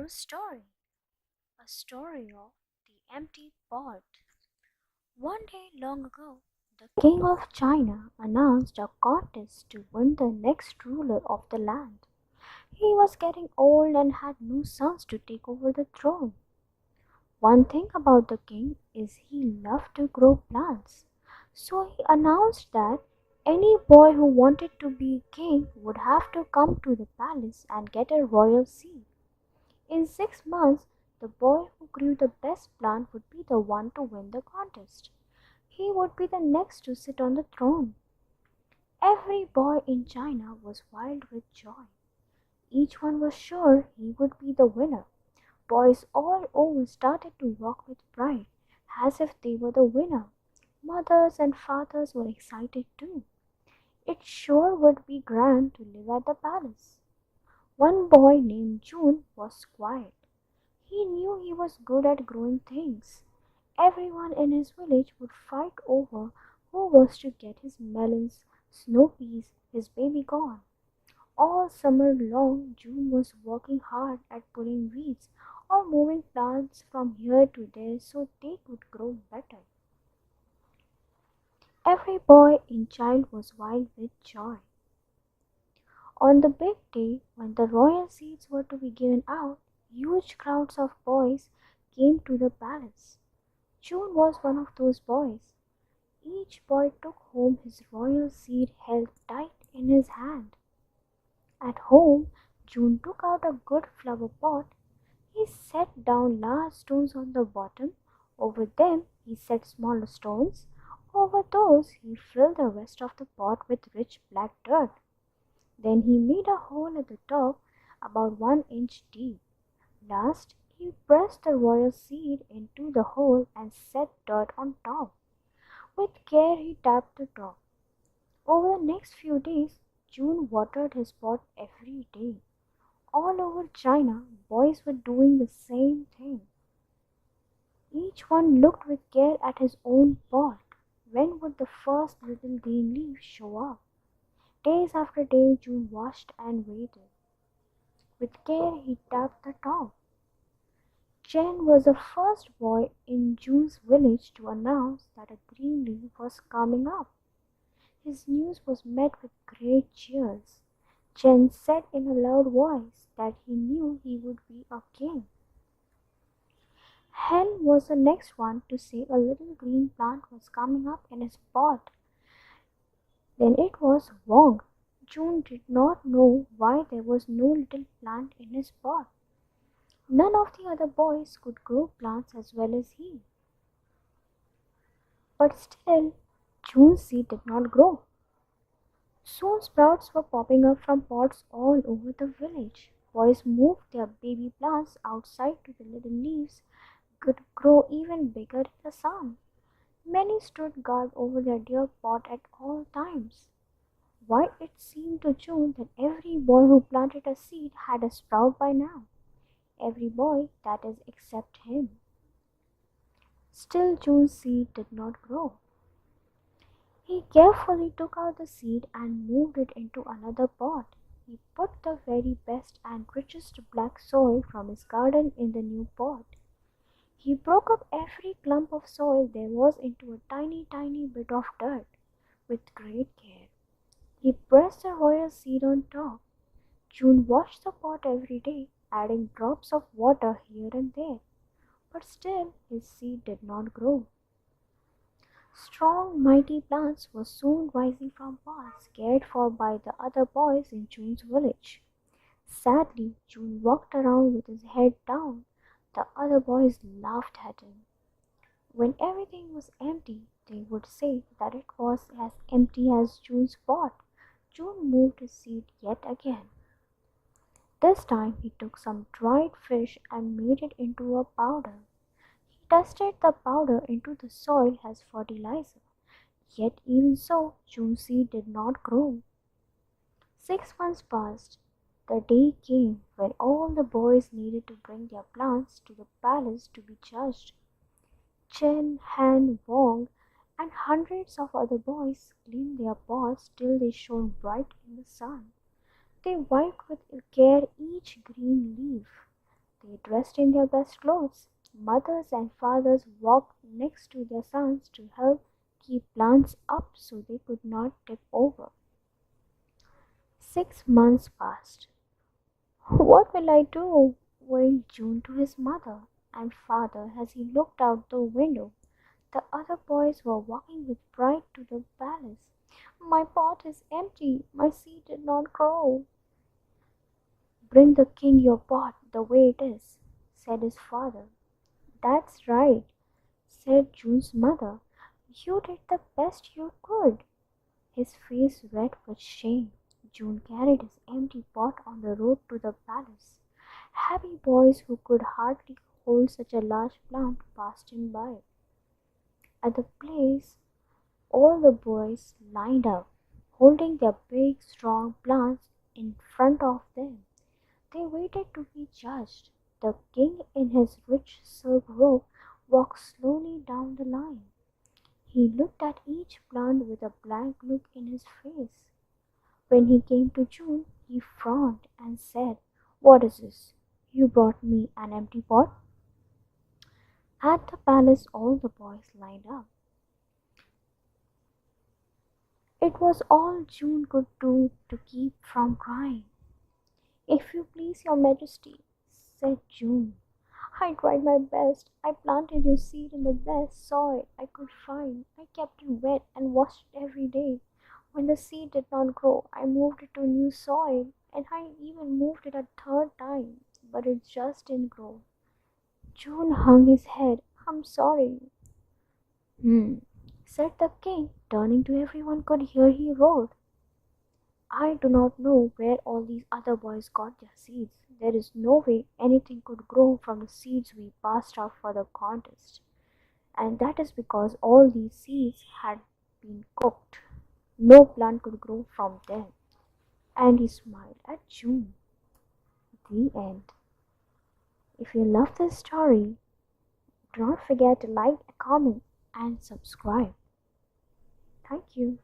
true story, a story of the empty pot. One day long ago, the king of China announced a contest to win the next ruler of the land. He was getting old and had no sons to take over the throne. One thing about the king is he loved to grow plants. So he announced that any boy who wanted to be king would have to come to the palace and get a royal seat. In 6 months, the boy who grew the best plant would be the one to win the contest. He would be the next to sit on the throne. Every boy in China was wild with joy. Each one was sure he would be the winner. Boys all over started to walk with pride, as if they were the winner. Mothers and fathers were excited too. It sure would be grand to live at the palace. One boy named June was quiet. He knew he was good at growing things. Everyone in his village would fight over who was to get his melons, snow peas, his baby corn. All summer long, June was working hard at pulling weeds or moving plants from here to there so they could grow better. Every boy and child was wild with joy. On the big day when the royal seats were to be given out, huge crowds of boys came to the palace. June was one of those boys. Each boy took home his royal seat held tight in his hand. At home, June took out a good flower pot. He set down large stones on the bottom. Over them, he set smaller stones. Over those, he filled the rest of the pot with rich black dirt. Then he made a hole at the top about 1 inch deep. Last, he pressed the royal seed into the hole and set dirt on top. With care, he tapped the top. Over the next few days, June watered his pot every day. All over China, boys were doing the same thing. Each one looked with care at his own pot. When would the first little green leaf show up? Days after day, June watched and waited. With care, he tapped the top. Chen was the first boy in June's village to announce that a green leaf was coming up. His news was met with great cheers. Chen said in a loud voice that he knew he would be a king. Hen was the next one to say a little green plant was coming up in his pot. Then it was Wong. June did not know why there was no little plant in his pot. None of the other boys could grow plants as well as he. But still, June's seed did not grow. Soon sprouts were popping up from pots all over the village. Boys moved their baby plants outside to the little leaves could grow even bigger in the sun. Many stood guard over their dear pot at all times. Why it seemed to June that every boy who planted a seed had a sprout by now. Every boy, that is, except him. Still June's seed did not grow. He carefully took out the seed and moved it into another pot. He put the very best and richest black soil from his garden in the new pot. He broke up every clump of soil there was into a tiny bit of dirt. With great care, he pressed the royal seed on top. June watched the pot every day, adding drops of water here and there. But still his seed did not grow. Strong, mighty plants were soon rising from pots cared for by the other boys in June's village. Sadly, June walked around with his head down. The other boys laughed at him. When everything was empty, they would say that it was as empty as June's pot. June moved his seed yet again. This time he took some dried fish and made it into a powder. He dusted the powder into the soil as fertilizer. Yet even so, June's seed did not grow. 6 months passed. The day came when all the boys needed to bring their plants to the palace to be judged. Chen, Han, Wong, and hundreds of other boys cleaned their pots till they shone bright in the sun. They wiped with care each green leaf. They dressed in their best clothes. Mothers and fathers walked next to their sons to help keep plants up so they could not tip over. 6 months passed. What will I do? Wailed June to his mother and father as he looked out the window. The other boys were walking with pride to the palace. My pot is empty. My seed did not grow. Bring the king your pot the way it is, said his father. That's right, said June's mother. You did the best you could. His face red with shame, June carried his empty pot on the road to the palace. Happy boys who could hardly hold such a large plant passed him by. At the place, all the boys lined up, holding their big, strong plants in front of them. They waited to be judged. The king, in his rich silk robe, walked slowly down the line. He looked at each plant with a blank look in his face. When he came to June, he frowned and said, What is this? You brought me an empty pot? At the palace, all the boys lined up. It was all June could do to keep from crying. If you please, your majesty, said June, I tried my best. I planted your seed in the best soil I could find. I kept it wet and washed it every day. When the seed did not grow, I moved it to new soil, and I even moved it a third time, but it just didn't grow. June hung his head. I'm sorry. Hmm, said the king, turning to everyone could hear he roared. I do not know where all these other boys got their seeds. There is no way anything could grow from the seeds we passed out for the contest. And that is because all these seeds had been cooked. No plant could grow from them. And he smiled at June. The end. If you love this story, do not forget to like, comment, and subscribe. Thank you.